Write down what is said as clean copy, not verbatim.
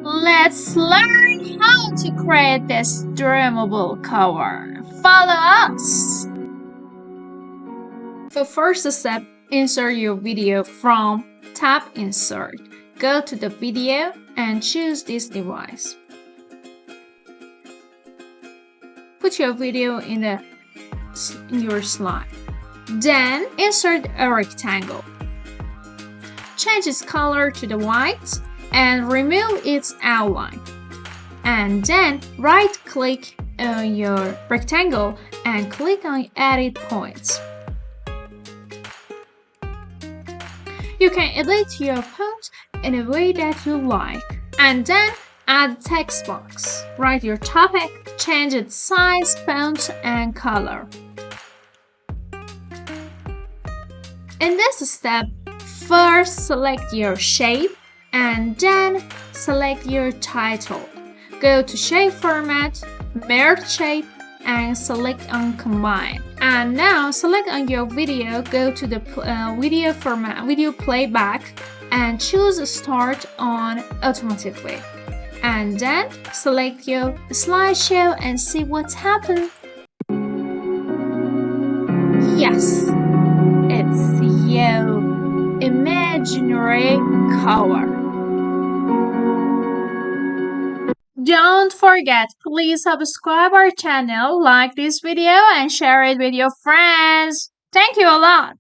Let's learn how to create this dreamable cover. Follow us! For first step, insert your video from tab Insert. Go to the video and choose this device. Put your video in your slide. Then insert a rectangle. Change its color to the white and remove its outline. And then right-click on your rectangle and click on Edit Points. You can edit your post in a way that you like. And then add a text box. Write your topic, change its size, font, and color. In this step, first select your shape and then select your title. Go to Shape Format, Merge Shape, and select on Combine. And now select on your video, go to the video format, Video Playback, and choose Start on Automatically. And then select your slideshow and see what's happened. Yes, it's your imaginary cover. Don't forget, please subscribe our channel, like this video, and share it with your friends. Thank you a lot.